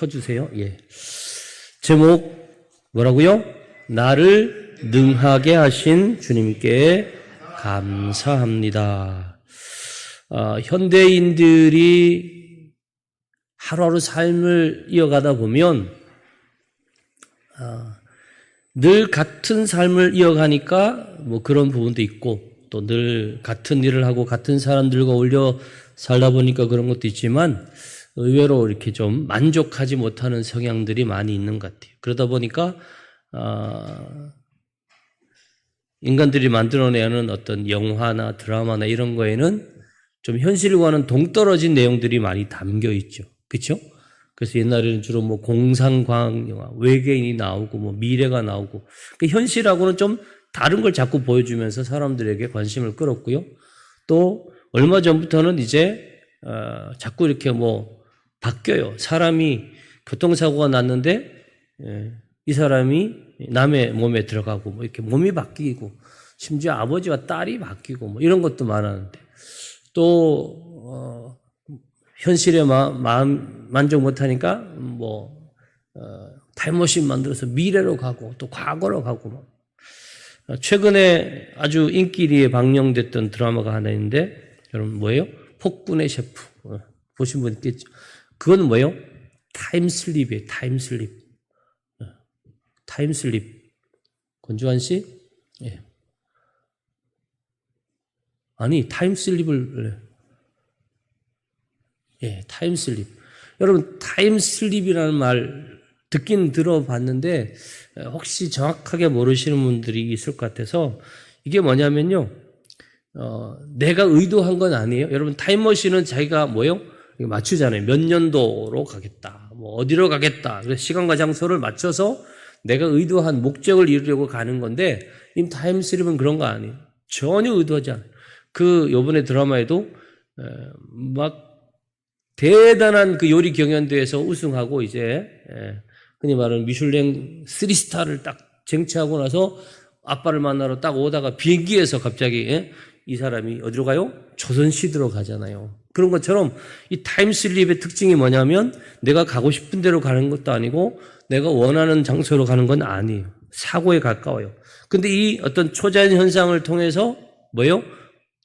켜주세요. 예. 제목 뭐라고요? 나를 능하게 하신 주님께 감사합니다. 현대인들이 하루하루 삶을 이어가다 보면 늘 같은 삶을 이어가니까 뭐 그런 부분도 있고 또 늘 같은 일을 하고 같은 사람들과 어울려 살다 보니까 그런 것도 있지만 의외로 이렇게 좀 만족하지 못하는 성향들이 많이 있는 것 같아요. 그러다 보니까 인간들이 만들어내는 어떤 영화나 드라마나 이런 거에는 좀 현실과는 동떨어진 내용들이 많이 담겨 있죠. 그렇죠? 그래서 옛날에는 주로 뭐 공상과학 영화, 외계인이 나오고 뭐 미래가 나오고 그 현실하고는 좀 다른 걸 자꾸 보여주면서 사람들에게 관심을 끌었고요. 또 얼마 전부터는 이제 자꾸 이렇게 뭐 바뀌어요. 사람이 교통사고가 났는데 이 사람이 남의 몸에 들어가고 뭐 이렇게 몸이 바뀌고 심지어 아버지와 딸이 바뀌고 뭐 이런 것도 많았는데 또 현실에 만족 못하니까 뭐 타임머신 만들어서 미래로 가고 또 과거로 가고 뭐. 최근에 아주 인기리에 방영됐던 드라마가 하나 있는데 여러분 뭐예요? 폭군의 셰프 보신 분 있겠죠? 그건 뭐예요? 타임슬립이에요. 타임슬립. 타임슬립. 권주환 씨? 예. 아니 타임슬립을 타임슬립. 여러분 타임슬립이라는 말 듣긴 들어봤는데 혹시 정확하게 모르시는 분들이 있을 것 같아서 이게 뭐냐면요. 내가 의도한 건 아니에요. 여러분 타임머신은 자기가 뭐예요? 맞추잖아요. 몇 년도로 가겠다. 뭐 어디로 가겠다. 그래서 시간과 장소를 맞춰서 내가 의도한 목적을 이루려고 가는 건데 이 타임슬립은 그런 거 아니에요. 전혀 의도하지 않아요. 요번에 드라마에도 막 대단한 그 요리 경연대회에서 우승하고 이제 흔히 말하는 미슐랭 3스타를 딱 쟁취하고 나서 아빠를 만나러 딱 오다가 비행기에서 갑자기 이 사람이 어디로 가요? 조선시대로 가잖아요. 그런 것처럼 이 타임슬립의 특징이 뭐냐면 내가 가고 싶은 데로 가는 것도 아니고 내가 원하는 장소로 가는 건 아니에요. 사고에 가까워요. 근데 이 어떤 초자연 현상을 통해서 뭐예요?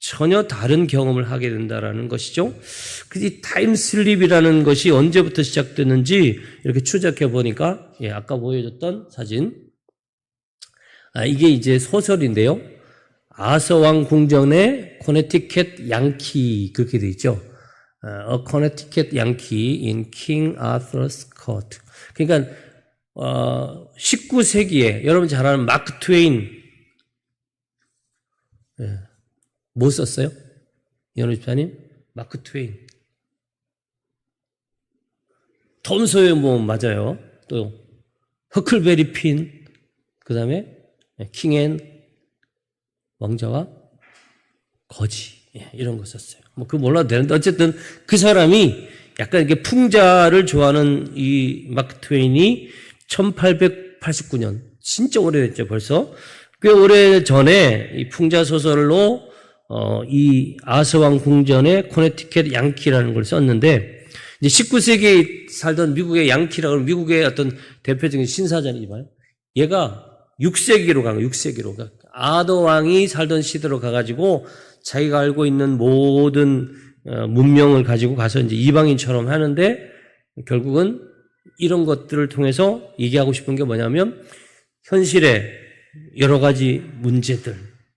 전혀 다른 경험을 하게 된다라는 것이죠. 이 타임슬립이라는 것이 언제부터 시작됐는지 이렇게 추적해 보니까 아까 보여줬던 사진 이게 이제 소설인데요. 아서왕 궁전의 코네티켓 양키 그렇게 돼 있죠. A Connecticut Yankee in King Arthur's Court. 그러니까 19세기에 여러분 잘 아는 마크 트웨인 뭐 썼어요? 이현우 집사님? 마크 트웨인. 톰 소요 뭐 맞아요. 또 허클베리 핀. 그 다음에 킹앤 왕자와 거지. 이런 거 썼어요. 뭐 그거 몰라도 되는데 어쨌든 그 사람이 약간 이렇게 풍자를 좋아하는 이 마크 트웨인이 1889년 진짜 오래됐죠 벌써. 꽤 오래 전에 이 풍자 소설로 이 아서왕 궁전의 코네티켓 양키라는 걸 썼는데 이제 19세기에 살던 미국의 양키라고 하면 미국의 어떤 대표적인 신사잖아요. 얘가 6세기로 간 거예요. 6세기로. 아더 왕이 살던 시대로 가가지고 자기가 알고 있는 모든 문명을 가지고 가서 이제 이방인처럼 하는데 결국은 이런 것들을 통해서 얘기하고 싶은 게 뭐냐면 현실의 여러 가지 문제들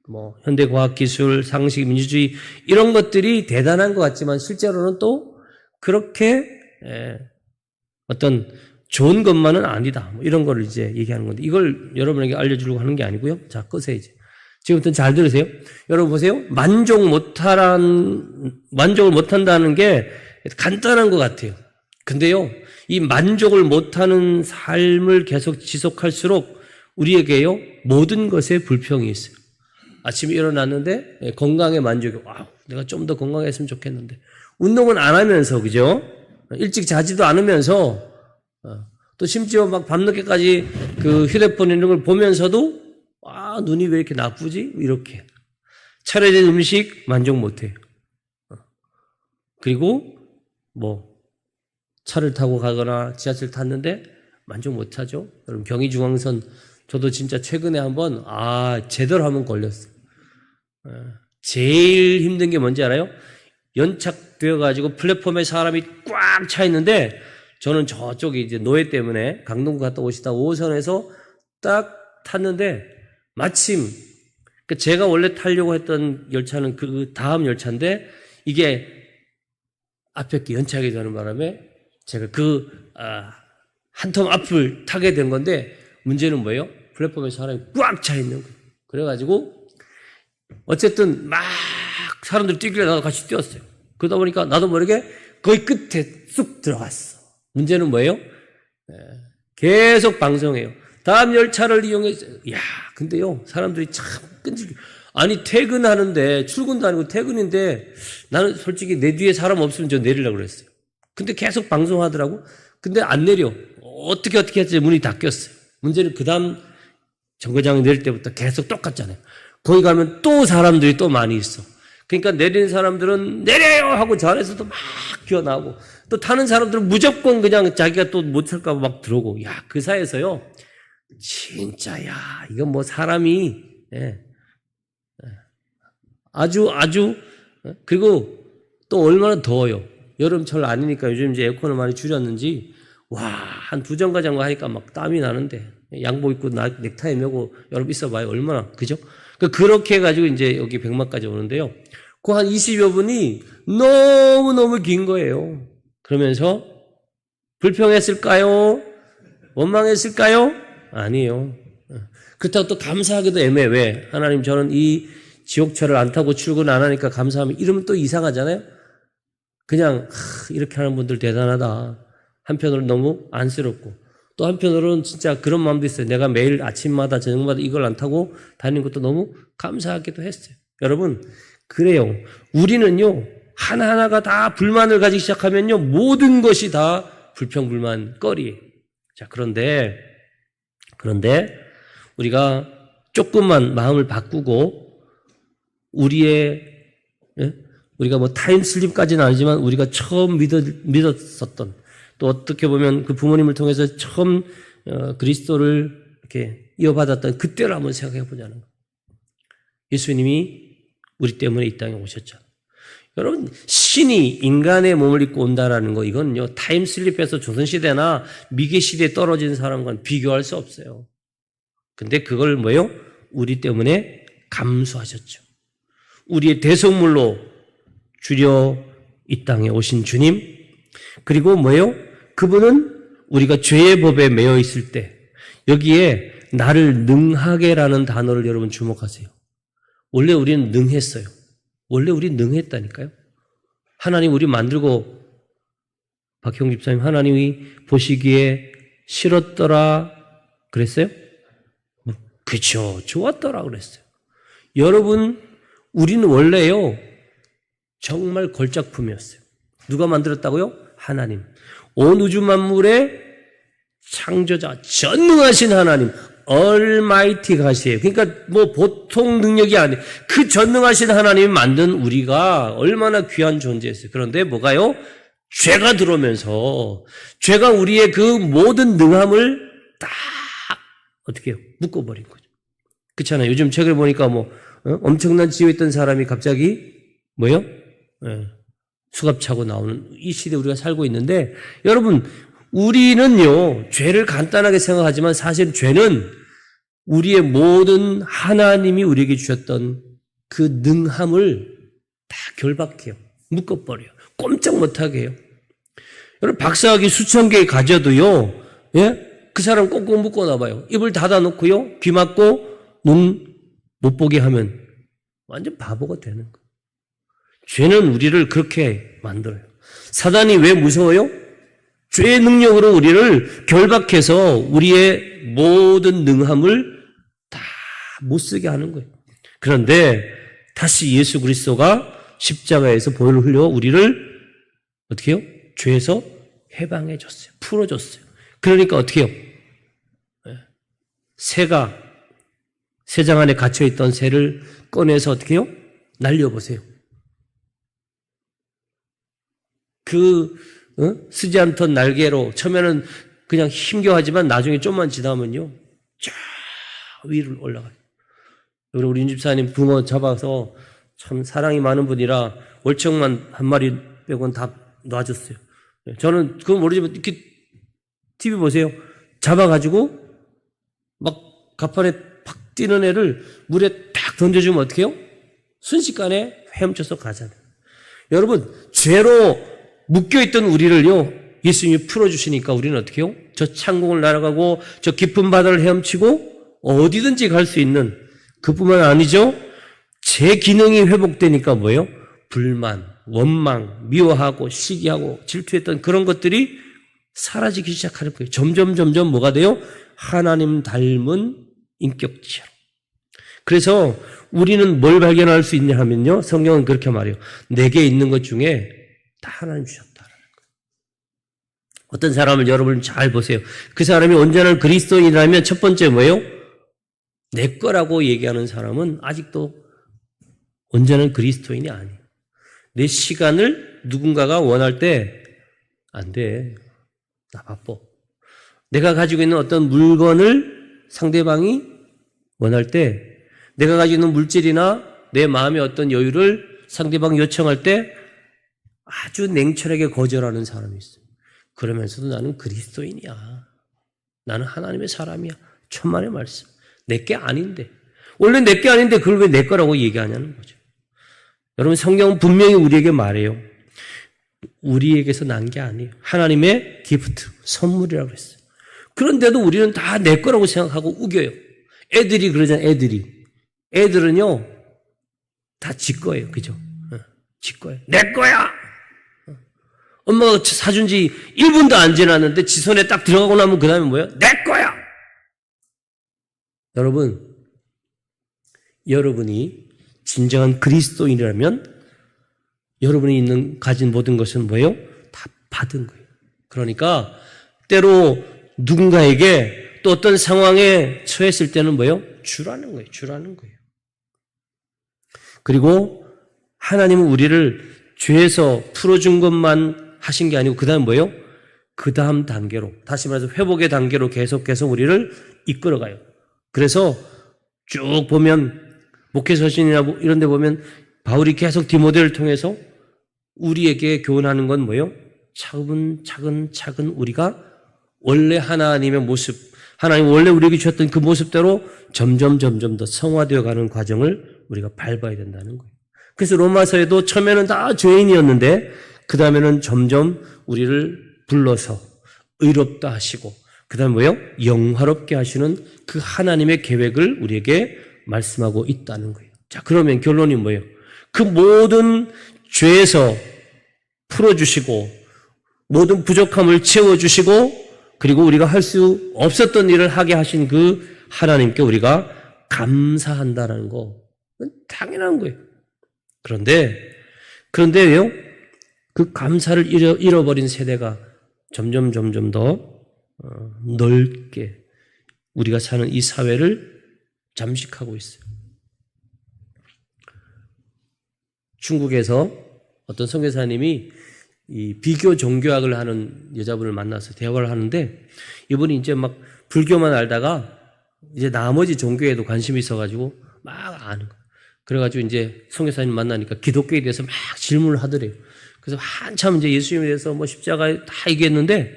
뭐 현대과학기술, 상식, 민주주의 이런 것들이 대단한 것 같지만 실제로는 또 그렇게 어떤 좋은 것만은 아니다. 뭐 이런 거를 이제 얘기하는 건데 이걸 여러분에게 알려주려고 하는 게 아니고요. 자, 끄세요 이제. 지금부터 잘 들으세요. 여러분 보세요. 만족을 못한다는 게 간단한 것 같아요. 근데요, 이 만족을 못하는 삶을 계속 지속할수록 우리에게요 모든 것에 불평이 있어요. 아침에 일어났는데 건강에 만족이 내가 좀 더 건강했으면 좋겠는데 운동은 안 하면서 그죠? 일찍 자지도 않으면서 또 심지어 막 밤늦게까지 그 휴대폰 이런 걸 보면서도 눈이 왜 이렇게 나쁘지? 이렇게 차려진 음식 만족 못해요. 그리고 뭐 차를 타고 가거나 지하철 탔는데 만족 못하죠. 여러분 경의중앙선 저도 진짜 최근에 한번 제대로 한번 걸렸어요. 제일 힘든 게 뭔지 알아요? 연착되어 가지고 플랫폼에 사람이 꽉 차 있는데 저는 저쪽에 이제 노예 때문에 강동구 갔다 오시다 5호선에서 딱 탔는데 마침 제가 원래 타려고 했던 열차는 그 다음 열차인데 이게 앞에 게 연착이 되는 바람에 제가 한 텀 앞을 타게 된 건데 문제는 뭐예요? 플랫폼에 사람이 꽉 차 있는 거예요. 그래가지고 어쨌든 막 사람들이 뛰길래 나도 같이 뛰었어요. 그러다 보니까 나도 모르게 거의 끝에 쑥 들어갔어. 문제는 뭐예요? 계속 방송해요. 다음 열차를 이용해서 근데요 사람들이 참 끈질겨. 아니 퇴근하는데 출근도 아니고 퇴근인데 나는 솔직히 내 뒤에 사람 없으면 저 내리려고 그랬어요. 근데 계속 방송하더라고. 근데 안 내려. 어떻게 했지 문이 닫혔어요. 문제는 그 다음 정거장 내릴 때부터 계속 똑같잖아요. 거기 가면 또 사람들이 또 많이 있어. 그러니까 내리는 사람들은 내려요 하고 저 안에서도 막 기어나오고 또 타는 사람들은 무조건 그냥 자기가 또 못 탈까 봐 막 들어오고 그 사이에서요 진짜 이건 뭐 사람이 아주 그리고 또 얼마나 더워요. 여름철 아니니까 요즘 이제 에어컨을 많이 줄였는지 한 두 정거장 하니까 막 땀이 나는데 양복 입고 넥타이 메고 여러분 있어봐요. 얼마나 그죠? 그렇게 해가지고 이제 여기 백마까지 오는데요. 그 한 20여 분이 너무너무 긴 거예요. 그러면서 불평했을까요? 원망했을까요? 아니에요. 그렇다고 또 감사하기도 애매해. 왜? 하나님 저는 이 지옥철을 안 타고 출근 안 하니까 감사하면 이러면 또 이상하잖아요. 그냥 이렇게 하는 분들 대단하다. 한편으로는 너무 안쓰럽고 또 한편으로는 진짜 그런 마음도 있어요. 내가 매일 아침마다 저녁마다 이걸 안 타고 다니는 것도 너무 감사하기도 했어요. 여러분 그래요. 우리는요 하나하나가 다 불만을 가지기 시작하면요 모든 것이 다 불평불만 거리예요. 자 그런데 우리가 조금만 마음을 바꾸고 우리가 뭐 타임슬립까지는 아니지만 우리가 처음 믿었었던 또 어떻게 보면 그 부모님을 통해서 처음 그리스도를 이렇게 이어받았던 그때를 한번 생각해 보자는 거예요. 예수님이 우리 때문에 이 땅에 오셨죠. 여러분 신이 인간의 몸을 입고 온다라는 거 이건요 타임슬립해서 조선시대나 미개시대에 떨어진 사람과는 비교할 수 없어요. 근데 그걸 뭐예요? 우리 때문에 감수하셨죠. 우리의 대속물로 주려 이 땅에 오신 주님 그리고 뭐예요? 그분은 우리가 죄의 법에 매여 있을 때 여기에 나를 능하게라는 단어를 여러분 주목하세요. 원래 우리는 능했어요. 원래 우리는 능했다니까요. 하나님 우리 만들고 박형 집사님 하나님이 보시기에 싫었더라 그랬어요? 그렇죠. 좋았더라 그랬어요. 여러분 우리는 원래요 정말 걸작품이었어요. 누가 만들었다고요? 하나님. 온 우주 만물의 창조자 전능하신 하나님 얼마이티 가시에요. 그러니까 뭐 보통 능력이 아니에요. 그 전능하신 하나님이 만든 우리가 얼마나 귀한 존재였어요. 그런데 뭐가요? 죄가 들어오면서 죄가 우리의 그 모든 능함을 딱 어떻게 해요? 묶어버린 거죠. 그렇잖아요. 요즘 책을 보니까 엄청난 지위에 있던 사람이 갑자기 뭐예요? 수갑 차고 나오는 이 시대에 우리가 살고 있는데 여러분 우리는요 죄를 간단하게 생각하지만 사실 죄는 우리의 모든 하나님이 우리에게 주셨던 그 능함을 다 결박해요. 묶어버려요. 꼼짝 못하게 해요. 여러분 박사학위 수천 개 가져도요 그 사람 꽁꽁 묶어놔봐요. 입을 닫아놓고요 귀 막고 눈 못 보게 하면 완전 바보가 되는 거예요. 죄는 우리를 그렇게 만들어요. 사단이 왜 무서워요? 죄의 능력으로 우리를 결박해서 우리의 모든 능함을 다 못쓰게 하는 거예요. 그런데 다시 예수 그리스도가 십자가에서 보혈을 흘려 우리를 어떻게 해요? 죄에서 해방해 줬어요. 풀어줬어요. 그러니까 어떻게 해요? 새가 새장 안에 갇혀있던 새를 꺼내서 어떻게 해요? 날려보세요. 그 쓰지 않던 날개로 처음에는 그냥 힘겨워하지만 나중에 좀만 지나면요 쫙 위로 올라가요. 우리 윤 집사님 붕어 잡아서 참 사랑이 많은 분이라 월척만 한 마리 빼고는 다 놔줬어요. 저는 그건 모르지만 이렇게 TV 보세요. 잡아가지고 막 가판에 팍 뛰는 애를 물에 딱 던져주면 어떻게 해요? 순식간에 헤엄쳐서 가잖아요. 여러분, 죄로 묶여있던 우리를요, 예수님이 풀어주시니까 우리는 어떻게 해요? 저 창공을 날아가고 저 깊은 바다를 헤엄치고 어디든지 갈 수 있는 그뿐만 아니죠. 제 기능이 회복되니까 뭐예요? 불만, 원망, 미워하고 시기하고 질투했던 그런 것들이 사라지기 시작하는 거예요. 점점 뭐가 돼요? 하나님 닮은 인격체로. 그래서 우리는 뭘 발견할 수 있냐 하면요. 성경은 그렇게 말해요. 내게 있는 것 중에 다 하나님 주셨다라는 거예요. 어떤 사람을 여러분 잘 보세요. 그 사람이 온전한 그리스도인이라면 첫 번째 뭐예요? 내 거라고 얘기하는 사람은 아직도 온전한 그리스도인이 아니에요. 내 시간을 누군가가 원할 때 안 돼. 나 바빠. 내가 가지고 있는 어떤 물건을 상대방이 원할 때, 내가 가지고 있는 물질이나 내 마음의 어떤 여유를 상대방이 요청할 때 아주 냉철하게 거절하는 사람이 있어요. 그러면서도 나는 그리스도인이야. 나는 하나님의 사람이야. 천만의 말씀. 내게 아닌데. 원래 내게 아닌데 그걸 왜 내 거라고 얘기하냐는 거죠. 여러분, 성경은 분명히 우리에게 말해요. 우리에게서 난 게 아니에요. 하나님의 기프트, 선물이라고 그랬어요. 그런데도 우리는 다 내 거라고 생각하고 우겨요. 애들이 그러잖아요, 애들이. 애들은요, 다 지 거예요. 그죠? 지 거예요. 내 거야! 엄마가 사준 지 1분도 안 지났는데 지 손에 딱 들어가고 나면 그 다음에 뭐예요? 내 거야! 여러분, 여러분이 진정한 그리스도인이라면 여러분이 가진 모든 것은 뭐예요? 다 받은 거예요. 그러니까 때로 누군가에게 또 어떤 상황에 처했을 때는 뭐예요? 주라는 거예요. 주라는 거예요. 그리고 하나님은 우리를 죄에서 풀어준 것만 하신 게 아니고 그 다음 뭐예요? 그 다음 단계로, 다시 말해서 회복의 단계로 계속해서 우리를 이끌어가요. 그래서 쭉 보면 목회서신이나 이런 데 보면 바울이 계속 디모데를 통해서 우리에게 교훈하는 건 뭐예요? 차근차근 우리가 원래 하나님의 모습, 하나님 원래 우리에게 주셨던 그 모습대로 점점 더 성화되어 가는 과정을 우리가 밟아야 된다는 거예요. 그래서 로마서에도 처음에는 다 죄인이었는데 그 다음에는 점점 우리를 불러서 의롭다 하시고 그 다음에 뭐예요? 영화롭게 하시는 그 하나님의 계획을 우리에게 말씀하고 있다는 거예요. 자, 그러면 결론이 뭐예요? 그 모든 죄에서 풀어주시고 모든 부족함을 채워주시고 그리고 우리가 할 수 없었던 일을 하게 하신 그 하나님께 우리가 감사한다는 거 당연한 거예요. 그런데요, 그 감사를 잃어버린 세대가 점점 더 넓게 우리가 사는 이 사회를 잠식하고 있어요. 중국에서 어떤 선교사님이 이 비교 종교학을 하는 여자분을 만나서 대화를 하는데 이분이 이제 막 불교만 알다가 이제 나머지 종교에도 관심이 있어가지고 막 아는 거예요. 그래가지고 이제 선교사님 만나니까 기독교에 대해서 막 질문을 하더래요. 그래서 한참 이제 예수님에 대해서 뭐 십자가에 다 얘기했는데,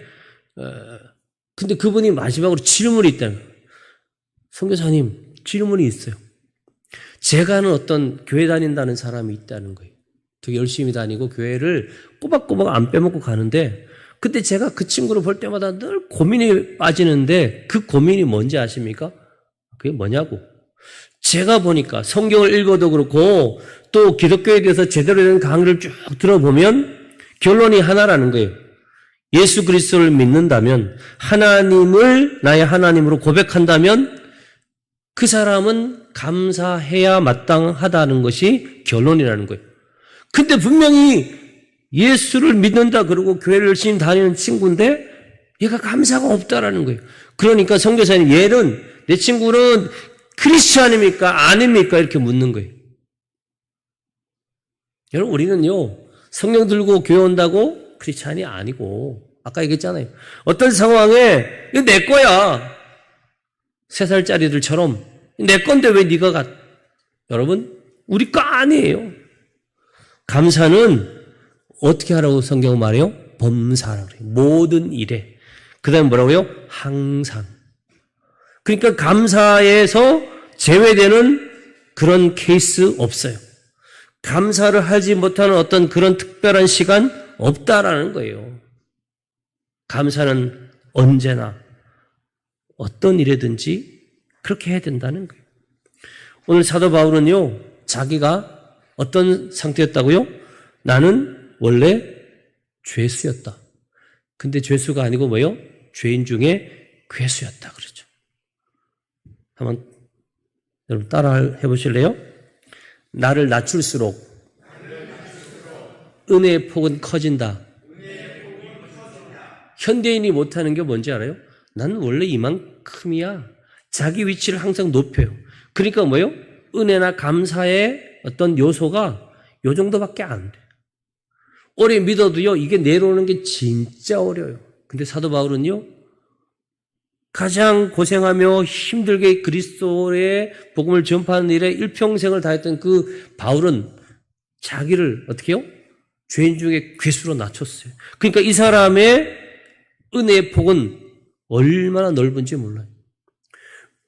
근데 그분이 마지막으로 질문이 있다는 거예요. 선교사님, 질문이 있어요. 제가 아는 어떤 교회 다닌다는 사람이 있다는 거예요. 되게 열심히 다니고 교회를 꼬박꼬박 안 빼먹고 가는데 근데 제가 그 친구를 볼 때마다 늘 고민이 빠지는데 그 고민이 뭔지 아십니까? 그게 뭐냐고. 제가 보니까 성경을 읽어도 그렇고 또 기독교에 대해서 제대로 된 강의를 쭉 들어보면 결론이 하나라는 거예요. 예수 그리스도를 믿는다면 하나님을 나의 하나님으로 고백한다면 그 사람은 감사해야 마땅하다는 것이 결론이라는 거예요. 근데 분명히 예수를 믿는다 그러고 교회를 열심히 다니는 친구인데 얘가 감사가 없다라는 거예요. 그러니까 선교사님 얘는 내 친구는 크리스찬입니까? 아닙니까? 이렇게 묻는 거예요. 여러분 우리는요 성경 들고 교회 온다고 크리스찬이 아니고, 아까 얘기했잖아요. 어떤 상황에 이거 내 거야. 3살짜리들처럼 내 건데 왜 네가 가? 여러분, 우리 거 아니에요. 감사는 어떻게 하라고 성경은 말해요? 범사라고 그래요. 모든 일에. 그 다음에 뭐라고요? 항상. 그러니까 감사에서 제외되는 그런 케이스 없어요. 감사를 하지 못하는 어떤 그런 특별한 시간 없다라는 거예요. 감사는 언제나 어떤 일에든지 그렇게 해야 된다는 거예요. 오늘 사도 바울은요, 자기가 어떤 상태였다고요? 나는 원래 죄수였다. 근데 죄수가 아니고 뭐요? 죄인 중에 괴수였다 그러죠. 한번 여러분 따라 해보실래요? 나를 낮출수록 은혜의 폭은 커진다. 현대인이 못하는 게 뭔지 알아요? 나는 원래 이만큼이야. 자기 위치를 항상 높여요. 그러니까 뭐예요? 은혜나 감사의 어떤 요소가 요 정도밖에 안 돼. 오래 믿어도요, 이게 내려오는 게 진짜 어려워요. 근데 사도 바울은요, 가장 고생하며 힘들게 그리스도의 복음을 전파하는 일에 일평생을 다했던 그 바울은 자기를 어떻게 해요? 죄인 중에 괴수로 낮췄어요. 그러니까 이 사람의 은혜의 폭은 얼마나 넓은지 몰라요.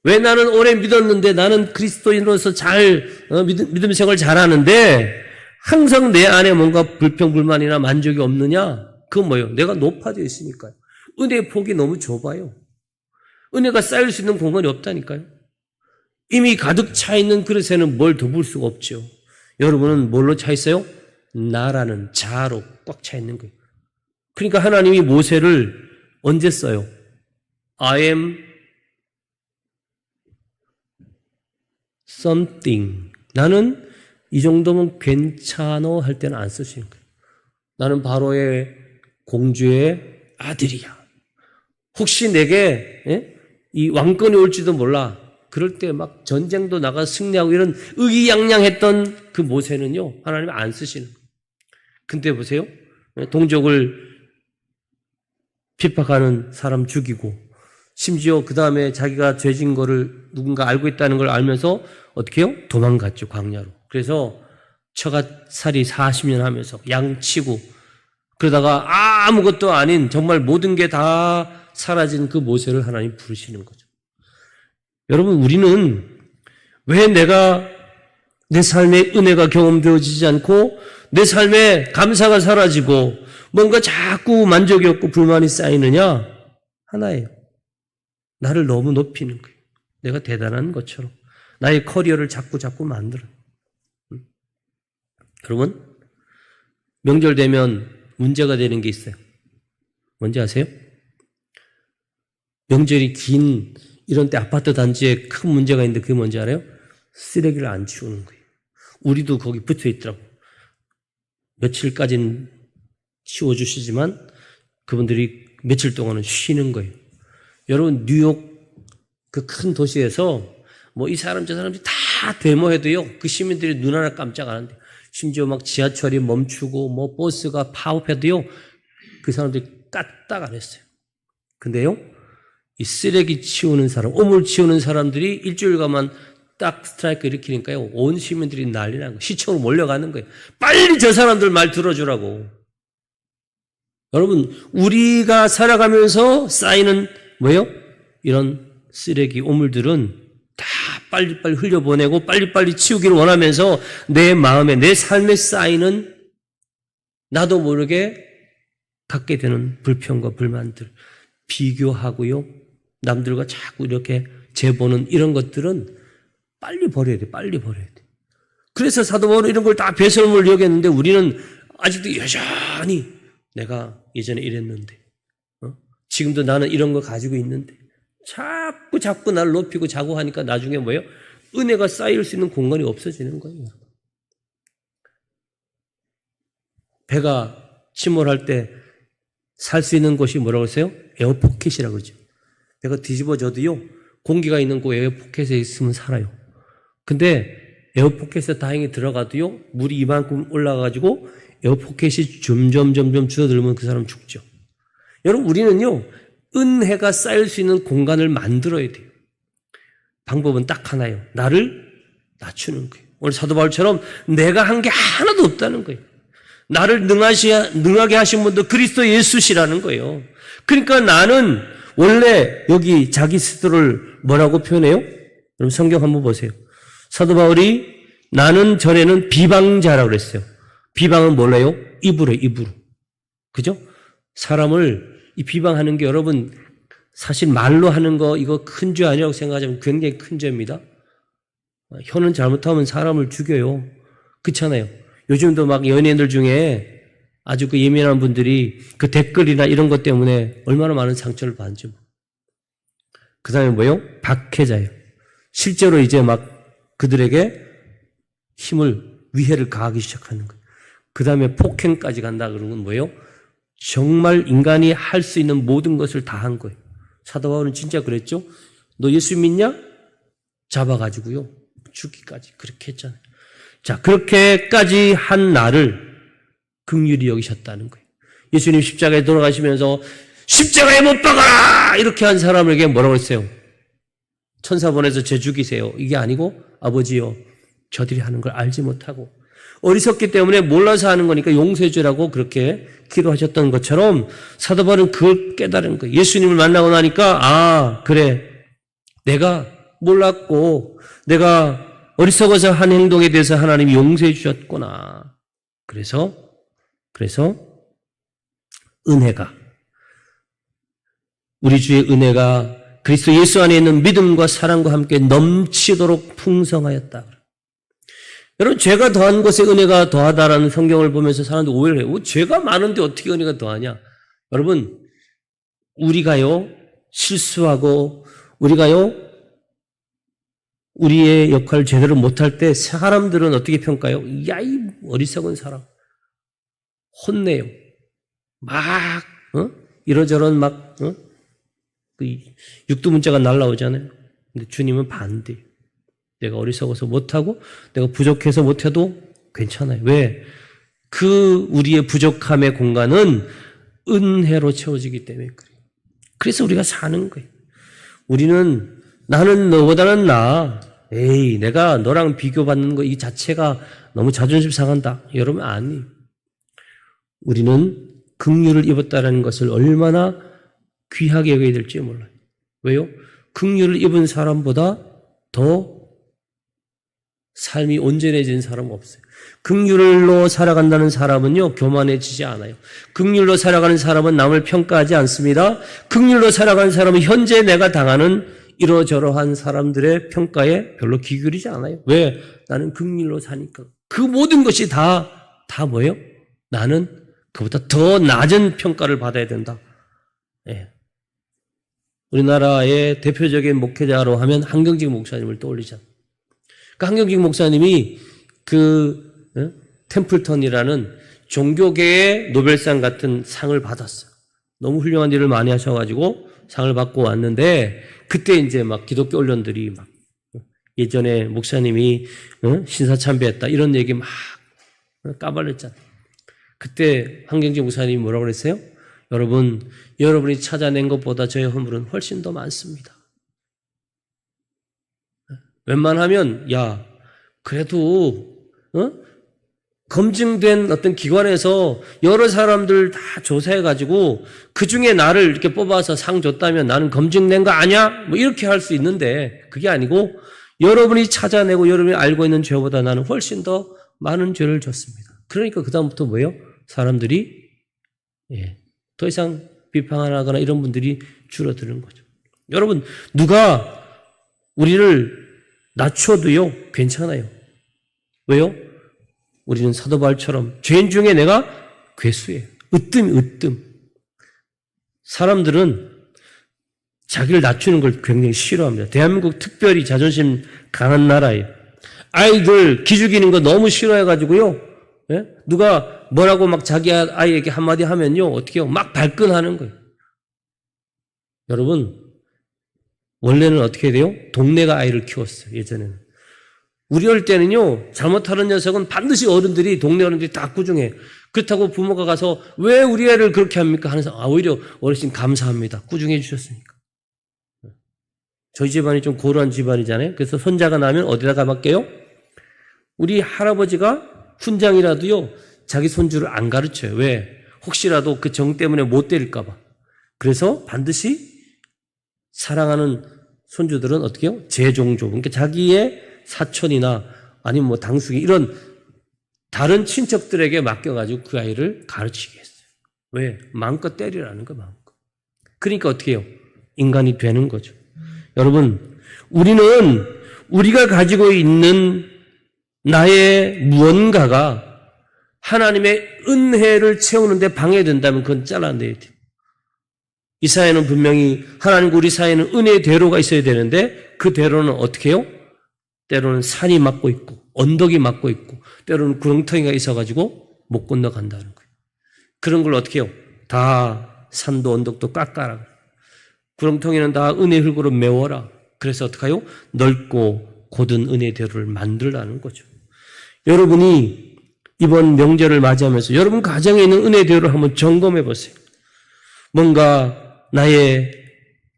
왜 나는 오래 믿었는데 나는 그리스도인으로서 잘 믿음 생활 잘하는데 항상 내 안에 뭔가 불평불만이나 만족이 없느냐? 그건 뭐예요? 내가 높아져 있으니까요. 은혜의 폭이 너무 좁아요. 은혜가 쌓일 수 있는 공간이 없다니까요. 이미 가득 차 있는 그릇에는 뭘 더 부을 수가 없죠. 여러분은 뭘로 차 있어요? 나라는 자아로 꽉 차 있는 거예요. 그러니까 하나님이 모세를 언제 써요? I am something. 나는 이 정도면 괜찮어 할 때는 안 쓰시는 거예요. 나는 바로의 공주의 아들이야. 혹시 내게 이 왕권이 올지도 몰라. 그럴 때 막 전쟁도 나가 승리하고 이런 의기양양했던 그 모세는요, 하나님이 안 쓰시는 거예요. 근데 보세요. 동족을 핍박하는 사람 죽이고 심지어 그 다음에 자기가 죄진 거를 누군가 알고 있다는 걸 알면서 어떻게 해요? 도망갔죠, 광야로. 그래서 처갓살이 40년 하면서 양치고 그러다가 아무것도 아닌 정말 모든 게 다 사라진 그 모세를 하나님 부르시는 거죠. 여러분, 우리는 왜 내가 내 삶에 은혜가 경험되어지지 않고 내 삶에 감사가 사라지고 뭔가 자꾸 만족이 없고 불만이 쌓이느냐? 하나예요. 나를 너무 높이는 거예요. 내가 대단한 것처럼. 나의 커리어를 자꾸 만들어요. 여러분, 명절 되면 문제가 되는 게 있어요. 뭔지 아세요? 명절이 긴 이런 때 아파트 단지에 큰 문제가 있는데 그게 뭔지 알아요? 쓰레기를 안 치우는 거예요. 우리도 거기 붙어 있더라고. 며칠까지는 치워주시지만 그분들이 며칠 동안은 쉬는 거예요. 여러분, 뉴욕 그 큰 도시에서 뭐 이 사람 저 사람들이 다 데모해도요, 그 시민들이 눈 하나 깜짝 안 하는데, 심지어 막 지하철이 멈추고 뭐 버스가 파업해도요, 그 사람들이 까딱 안 했어요. 근데요, 이 쓰레기 치우는 사람, 오물 치우는 사람들이 일주일간만 딱 스트라이크 일으키니까요, 온 시민들이 난리 나는 거예요. 시청으로 몰려가는 거예요. 빨리 저 사람들 말 들어주라고. 여러분, 우리가 살아가면서 쌓이는 뭐예요? 이런 쓰레기, 오물들은 다 빨리빨리 흘려보내고 빨리빨리 치우기를 원하면서 내 마음에, 내 삶에 쌓이는 나도 모르게 갖게 되는 불평과 불만들, 비교하고요, 남들과 자꾸 이렇게 재보는 이런 것들은 빨리 버려야 돼. 빨리 버려야 돼. 그래서 사도 바울은 이런 걸 다 배설물을 여겼는데 우리는 아직도 여전히 내가 예전에 이랬는데, 지금도 나는 이런 거 가지고 있는데 자꾸 나를 높이고 자고 하니까 나중에 뭐예요? 은혜가 쌓일 수 있는 공간이 없어지는 거예요. 배가 침몰할 때 살 수 있는 곳이 뭐라고 했어요? 에어포켓이라고 그러죠. 배가 뒤집어져도요, 공기가 있는 곳 에어포켓에 있으면 살아요. 근데 에어포켓에 다행히 들어가도요, 물이 이만큼 올라가가지고 에어포켓이 점점 줄어들면 그 사람 죽죠. 여러분, 우리는요, 은혜가 쌓일 수 있는 공간을 만들어야 돼요. 방법은 딱 하나예요. 나를 낮추는 거예요. 오늘 사도 바울처럼 내가 한 게 하나도 없다는 거예요. 나를 능하게 하신 분도 그리스도 예수시라는 거예요. 그러니까 나는 원래 여기 자기 스스로를 뭐라고 표현해요? 여러분 성경 한번 보세요. 사도 바울이 나는 전에는 비방자라고 그랬어요. 비방은 뭘래요? 입으로. 그죠? 사람을 이 비방하는 게 여러분 사실 말로 하는 거 이거 큰 죄 아니라고 생각하자면 굉장히 큰 죄입니다. 혀는 잘못하면 사람을 죽여요. 그렇잖아요. 요즘도 막 연예인들 중에 아주 그 예민한 분들이 그 댓글이나 이런 것 때문에 얼마나 많은 상처를 받는지. 그 다음에 뭐예요? 박해자예요. 실제로 이제 막 그들에게 위해를 가하기 시작하는 거예요. 그 다음에 폭행까지 간다 그러는 건 뭐예요? 정말 인간이 할 수 있는 모든 것을 다 한 거예요. 사도 바울은 진짜 그랬죠? 너 예수 믿냐? 잡아가지고요. 죽기까지 그렇게 했잖아요. 자, 그렇게까지 한 나를 긍휼히 여기셨다는 거예요. 예수님 십자가에 돌아가시면서 십자가에 못 박아라! 이렇게 한 사람에게 뭐라고 했어요? 천사 보내서 쟤 죽이세요. 이게 아니고 아버지요, 저들이 하는 걸 알지 못하고 어리석기 때문에 몰라서 하는 거니까 용서해 주라고 그렇게 기도하셨던 것처럼 사도 바울은 그걸 깨달은 거예요. 예수님을 만나고 나니까 그래, 내가 몰랐고 내가 어리석어서 한 행동에 대해서 하나님이 용서해 주셨구나. 그래서 은혜가, 우리 주의 은혜가 그리스도 예수 안에 있는 믿음과 사랑과 함께 넘치도록 풍성하였다. 여러분, 죄가 더한 것에 은혜가 더하다라는 성경을 보면서 사람들이 오해를 해요. 죄가 많은데 어떻게 은혜가 더하냐? 여러분, 우리가요, 실수하고 우리가요, 우리의 역할을 제대로 못할 때 사람들은 어떻게 평가해요? 야, 이 어리석은 사람. 혼내요. 막 이러저런 막 그 육두문자가 날라오잖아요. 근데 주님은 반대예요. 내가 어리석어서 못하고 내가 부족해서 못해도 괜찮아요. 왜? 그 우리의 부족함의 공간은 은혜로 채워지기 때문에 그래요. 그래서 우리가 사는 거예요. 우리는 나는 너보다는 나아. 에이, 내가 너랑 비교받는 거 이 자체가 너무 자존심 상한다. 여러분, 아니. 우리는 긍휼을 입었다는 것을 얼마나 귀하게 여겨야 될지 몰라요. 왜요? 긍휼을 입은 사람보다 더 삶이 온전해진 사람은 없어요. 긍휼로 살아간다는 사람은요, 교만해지지 않아요. 긍휼로 살아가는 사람은 남을 평가하지 않습니다. 긍휼로 살아가는 사람은 현재 내가 당하는 이러저러한 사람들의 평가에 별로 기울이지 않아요. 왜? 나는 긍휼로 사니까. 그 모든 것이 다 뭐예요? 나는 그보다 더 낮은 평가를 받아야 된다. 예. 우리나라의 대표적인 목회자로 하면 한경직 목사님을 떠올리잖아요. 그 한경직 목사님이 템플턴이라는 종교계의 노벨상 같은 상을 받았어요. 너무 훌륭한 일을 많이 하셔가지고 상을 받고 왔는데, 그때 이제 막 기독교 언론들이 막 예전에 목사님이 신사참배했다 이런 얘기 막 까발렸잖아요. 그때 한경직 목사님이 뭐라고 그랬어요? 여러분이 찾아낸 것보다 저의 허물은 훨씬 더 많습니다. 웬만하면 그래도 검증된 어떤 기관에서 여러 사람들 다 조사해가지고 그 중에 나를 이렇게 뽑아서 상 줬다면 나는 검증된 거 아니야? 뭐 이렇게 할 수 있는데 그게 아니고 여러분이 찾아내고 여러분이 알고 있는 죄보다 나는 훨씬 더 많은 죄를 졌습니다. 그러니까 그다음부터 뭐예요? 사람들이 더 이상 비판하거나 이런 분들이 줄어드는 거죠. 여러분, 누가 우리를 낮춰도요 괜찮아요. 왜요? 우리는 사도 바울처럼 죄인 중에 내가 괴수예요. 으뜸. 사람들은 자기를 낮추는 걸 굉장히 싫어합니다. 대한민국 특별히 자존심 강한 나라예요. 아이들 기죽이는 거 너무 싫어해가지고요. 누가 뭐라고 막 자기 아이에게 한마디 하면요, 어떻게 해요? 막 발끈하는 거예요. 여러분, 원래는 어떻게 돼요? 동네가 아이를 키웠어요, 예전에는. 우리 어릴 때는요, 잘못하는 녀석은 반드시 동네 어른들이 다 꾸중해. 그렇다고 부모가 가서 왜 우리 애를 그렇게 합니까? 하는 사람, 오히려 어르신 감사합니다. 꾸중해 주셨으니까. 저희 집안이 좀 고루한 집안이잖아요. 그래서 손자가 나면 어디다가 맡겨요? 우리 할아버지가 훈장이라도요, 자기 손주를 안 가르쳐요. 왜? 혹시라도 그 정 때문에 못 때릴까봐. 그래서 반드시 사랑하는 손주들은 어떻게 해요? 제종조. 그러니까 자기의 사촌이나 아니면 뭐 당숙이 이런 다른 친척들에게 맡겨가지고 그 아이를 가르치게 했어요. 왜? 마음껏 때리라는 거, 마음껏. 그러니까 어떻게 해요? 인간이 되는 거죠. 여러분, 우리는 우리가 가지고 있는 나의 무언가가 하나님의 은혜를 채우는데 방해된다면 그건 잘라내야 돼요. 이 사회는 분명히 하나님과 우리 사회는 은혜의 대로가 있어야 되는데 그 대로는 어떻게 해요? 때로는 산이 막고 있고 언덕이 막고 있고 때로는 구렁텅이가 있어가지고 못 건너간다는 거예요. 그런 걸 어떻게 해요? 다 산도 언덕도 깎아라. 구렁텅이는 다 은혜 흙으로 메워라. 그래서 어떻게 해요? 넓고 곧은 은혜 대로를 만들라는 거죠. 여러분이 이번 명절을 맞이하면서 여러분 가정에 있는 은혜 대로를 한번 점검해 보세요. 뭔가 나의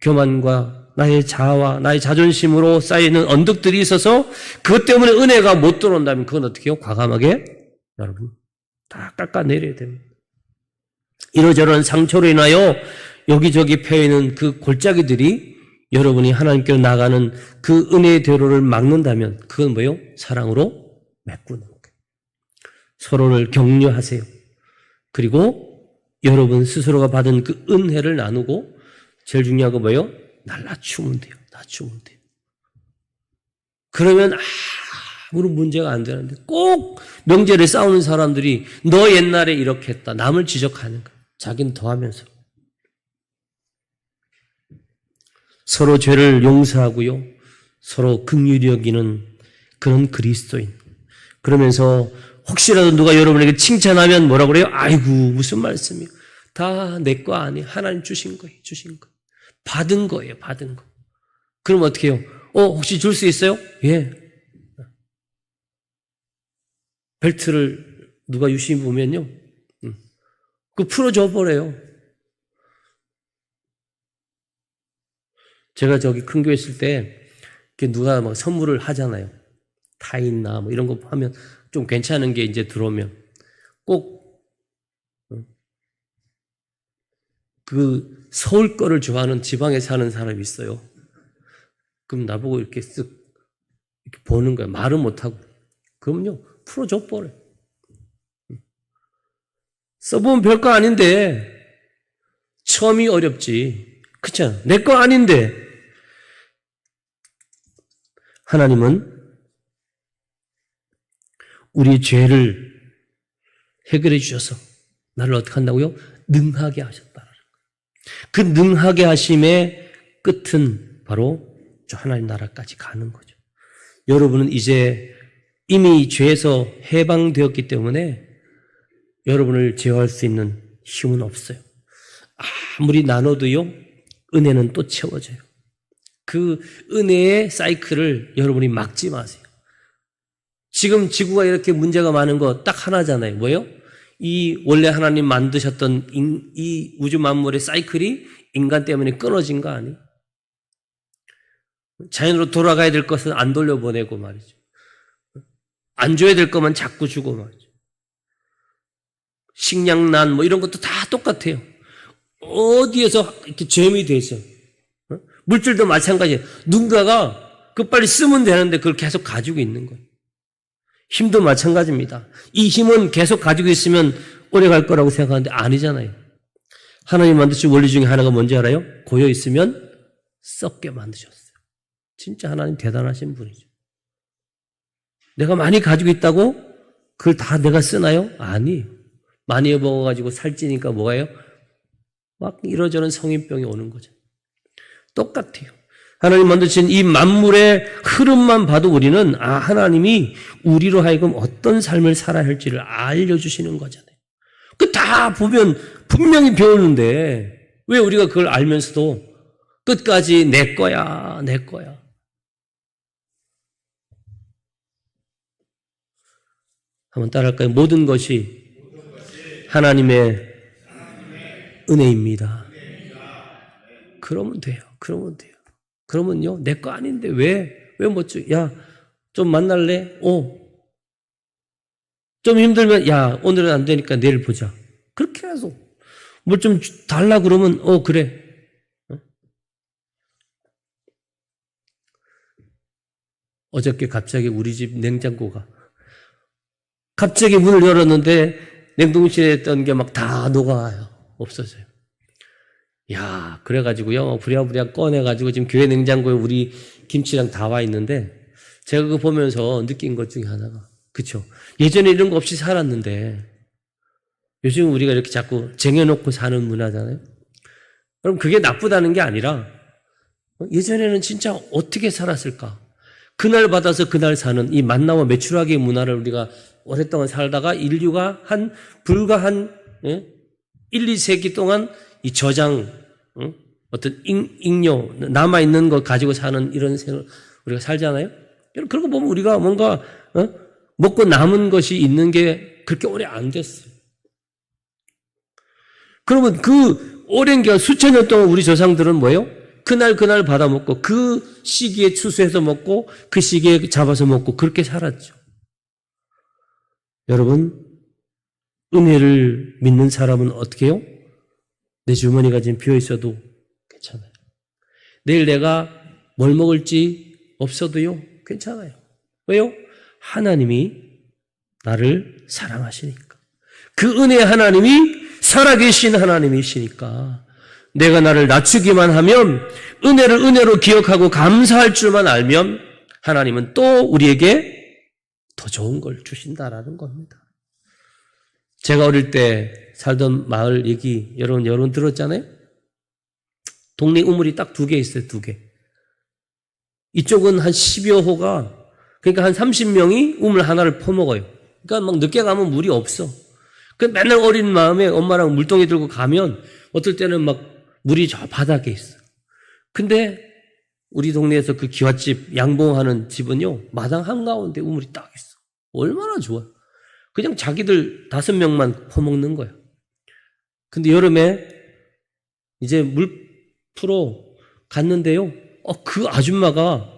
교만과 나의 자아와 나의 자존심으로 쌓여있는 언덕들이 있어서 그것 때문에 은혜가 못 들어온다면 그건 어떻게 해요? 과감하게 여러분 다 깎아내려야 됩니다. 이러저러한 상처로 인하여 여기저기 펴있는 그 골짜기들이 여러분이 하나님께로 나가는 그 은혜의 대로를 막는다면 그건 뭐예요? 사랑으로 메꾸는 거예요. 서로를 격려하세요. 그리고 여러분 스스로가 받은 그 은혜를 나누고 제일 중요한 거 뭐예요? 날 낮추면 돼요. 낮추면 돼요. 그러면 아무런 문제가 안 되는데 꼭 명절에 싸우는 사람들이 너 옛날에 이렇게 했다. 남을 지적하는 거야. 자기는 더 하면서. 서로 죄를 용서하고요. 서로 긍휼히 여기는 그런 그리스도인. 그러면서 혹시라도 누가 여러분에게 칭찬하면 뭐라고 그래요? 아이고 무슨 말씀이요. 다 내 거 아니에요. 하나님 주신 거예요. 주신 거. 받은 거예요. 받은 거. 그럼 어떻게 해요? 혹시 줄 수 있어요? 예. 벨트를 누가 유심히 보면요. 그 풀어줘 버려요. 제가 저기 큰 교회 있을 때 누가 막 선물을 하잖아요. 타인나 뭐 이런 거 하면 좀 괜찮은 게 이제 들어오면 꼭 그 서울 거를 좋아하는 지방에 사는 사람이 있어요. 그럼 나보고 이렇게 쓱 이렇게 보는 거야. 말은 못하고. 그럼요. 풀어줘 버려. 써보면 별거 아닌데 처음이 어렵지. 그렇잖아. 내 거 아닌데. 하나님은 우리의 죄를 해결해 주셔서 나를 어떻게 한다고요? 능하게 하셨다. 그 능하게 하심의 끝은 바로 저 하나님 나라까지 가는 거죠. 여러분은 이제 이미 죄에서 해방되었기 때문에 여러분을 제어할 수 있는 힘은 없어요. 아무리 나눠도요, 은혜는 또 채워져요. 그 은혜의 사이클을 여러분이 막지 마세요. 지금 지구가 이렇게 문제가 많은 거 딱 하나잖아요. 뭐예요? 이 원래 하나님 만드셨던 이 우주 만물의 사이클이 인간 때문에 끊어진 거 아니에요? 자연으로 돌아가야 될 것은 안 돌려보내고 말이죠. 안 줘야 될 것만 자꾸 주고 말이죠. 식량난 뭐 이런 것도 다 똑같아요. 어디에서 이렇게 잼이 돼서 물질도 마찬가지예요. 누군가가 그 빨리 쓰면 되는데 그걸 계속 가지고 있는 거예요. 힘도 마찬가지입니다. 이 힘은 계속 가지고 있으면 오래 갈 거라고 생각하는데 아니잖아요. 하나님 만드신 원리 중에 하나가 뭔지 알아요? 고여 있으면 썩게 만드셨어요. 진짜 하나님 대단하신 분이죠. 내가 많이 가지고 있다고 그걸 다 내가 쓰나요? 아니에요. 많이 먹어가지고 살찌니까 뭐가요? 막 이러저런 성인병이 오는 거죠. 똑같아요. 하나님 만드신 이 만물의 흐름만 봐도 우리는 하나님이 우리로 하여금 어떤 삶을 살아야 할지를 알려주시는 거잖아요. 그 다 보면 분명히 배우는데 왜 우리가 그걸 알면서도 끝까지 내 거야, 내 거야. 한번 따라할까요? 모든 것이 하나님의 은혜입니다. 그러면 돼요. 그러면 돼요. 그러면요, 내 거 아닌데 왜 멋져? 야, 좀 만날래? 좀 힘들면, 야, 오늘은 안 되니까 내일 보자. 그렇게 해서 뭘 좀 달라 그러면, 그래. 어저께 갑자기 우리 집 냉장고가 갑자기 문을 열었는데 냉동실에 있던 게 막 다 녹아요. 없어져요. 야, 그래가지고요, 부랴부랴 꺼내가지고 지금 교회 냉장고에 우리 김치랑 다 와 있는데 제가 그거 보면서 느낀 것 중에 하나가, 그쵸? 예전에 이런 거 없이 살았는데 요즘 우리가 이렇게 자꾸 쟁여놓고 사는 문화잖아요? 그럼 그게 나쁘다는 게 아니라 예전에는 진짜 어떻게 살았을까? 그날 받아서 그날 사는 이 만나와 메추라기 문화를 우리가 오랫동안 살다가 인류가 불과 한 1, 2세기 동안 이 저장, 어떤 잉여, 남아있는 거 가지고 사는 이런 생을 우리가 살잖아요? 그런 거 보면 우리가 뭔가, 먹고 남은 것이 있는 게 그렇게 오래 안 됐어요. 그러면 그 오랜 기간, 수천 년 동안 우리 조상들은 뭐예요? 그날 받아 먹고, 그 시기에 추수해서 먹고, 그 시기에 잡아서 먹고, 그렇게 살았죠. 여러분, 은혜를 믿는 사람은 어떻게 해요? 내 주머니가 지금 비어 있어도 괜찮아요. 내일 내가 뭘 먹을지 없어도요, 괜찮아요. 왜요? 하나님이 나를 사랑하시니까. 그 은혜의 하나님이 살아계신 하나님이시니까 내가 나를 낮추기만 하면, 은혜를 은혜로 기억하고 감사할 줄만 알면 하나님은 또 우리에게 더 좋은 걸 주신다라는 겁니다. 제가 어릴 때 살던 마을 얘기 여러분 들었잖아요? 동네 우물이 딱 2개 있어요. 2개. 이쪽은 한 10여 호가, 그러니까 한 30명이 우물 하나를 퍼먹어요. 그러니까 막 늦게 가면 물이 없어. 그 맨날 어린 마음에 엄마랑 물동이 들고 가면 어떨 때는 막 물이 저 바닥에 있어. 근데 우리 동네에서 그 기와집 양봉하는 집은요, 마당 한가운데 우물이 딱 있어. 얼마나 좋아. 그냥 자기들 5명만 퍼먹는 거야. 근데 여름에 이제 물 풀어 갔는데요, 그 아줌마가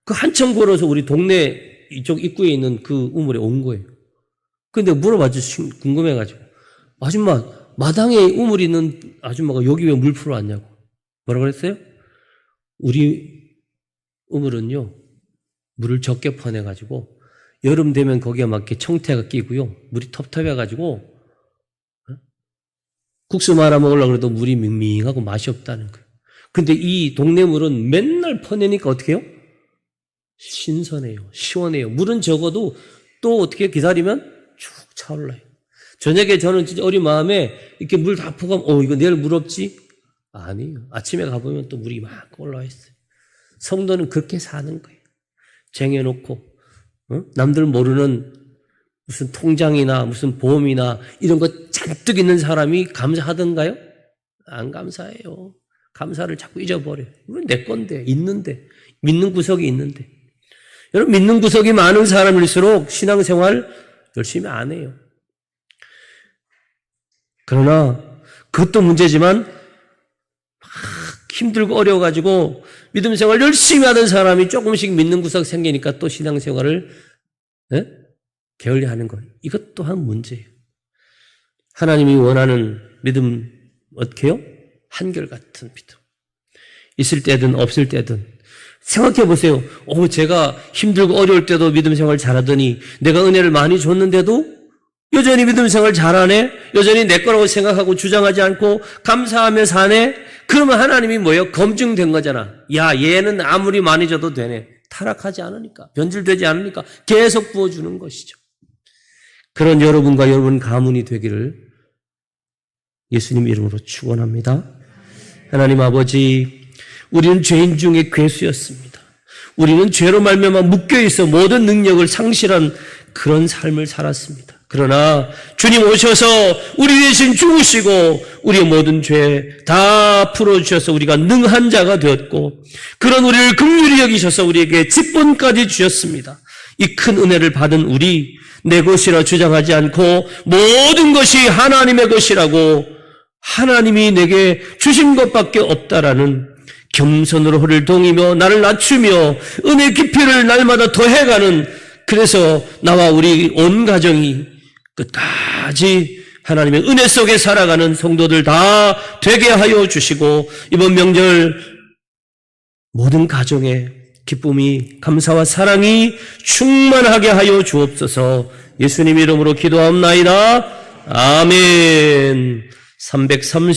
그 한참 걸어서 우리 동네 이쪽 입구에 있는 그 우물에 온 거예요. 근데 물어봤죠. 궁금해가지고. 아줌마, 마당에 우물이 있는 아줌마가 여기 왜 물 풀어 왔냐고. 뭐라고 그랬어요? 우리 우물은요, 물을 적게 퍼내가지고 여름 되면 거기에 맞게 청태가 끼고요, 물이 텁텁해가지고 국수 말아 먹으려고 해도 물이 밍밍하고 맛이 없다는 거예요. 근데 이 동네 물은 맨날 퍼내니까 어떻게 해요? 신선해요. 시원해요. 물은 적어도 또 어떻게 기다리면 쭉 차올라요. 저녁에 저는 진짜 어린 마음에 이렇게 물 다 퍼가면 이거 내일 물 없지? 아니에요. 아침에 가보면 또 물이 막 올라와 있어요. 성도는 그렇게 사는 거예요. 쟁여놓고 남들 모르는 무슨 통장이나 무슨 보험이나 이런 거 잔뜩 있는 사람이 감사하던가요? 안 감사해요. 감사를 자꾸 잊어버려요. 이건 내 건데, 있는데, 믿는 구석이 있는데. 여러분, 믿는 구석이 많은 사람일수록 신앙생활 열심히 안 해요. 그러나 그것도 문제지만 막 힘들고 어려워가지고 믿음생활 열심히 하던 사람이 조금씩 믿는 구석 생기니까 또 신앙생활을 게을리하는 것, 이것 또한 문제예요. 하나님이 원하는 믿음 어떻게 해요? 한결같은 믿음. 있을 때든 없을 때든 생각해 보세요. 제가 힘들고 어려울 때도 믿음생활 잘하더니 내가 은혜를 많이 줬는데도 여전히 믿음생활 잘하네? 여전히 내 거라고 생각하고 주장하지 않고 감사하며 사네? 그러면 하나님이 뭐예요? 검증된 거잖아. 야, 얘는 아무리 많이 줘도 되네. 타락하지 않으니까, 변질되지 않으니까 계속 부어주는 것이죠. 그런 여러분과 여러분 가문이 되기를 예수님 이름으로 축원합니다. 하나님 아버지, 우리는 죄인 중에 괴수였습니다. 우리는 죄로 말미암아 묶여있어 모든 능력을 상실한 그런 삶을 살았습니다. 그러나 주님 오셔서 우리 대신 죽으시고 우리의 모든 죄 다 풀어주셔서 우리가 능한 자가 되었고, 그런 우리를 긍휼히 여기셔서 우리에게 직분까지 주셨습니다. 이 큰 은혜를 받은 우리, 내 것이라 주장하지 않고 모든 것이 하나님의 것이라고 하나님이 내게 주신 것밖에 없다라는 겸손으로 허를 동이며 나를 낮추며 은혜 깊이를 날마다 더해가는, 그래서 나와 우리 온 가정이 끝까지 하나님의 은혜 속에 살아가는 성도들 다 되게 하여 주시고, 이번 명절 모든 가정에 기쁨이, 감사와 사랑이 충만하게 하여 주옵소서. 예수님 이름으로 기도하옵나이다. 아멘. 330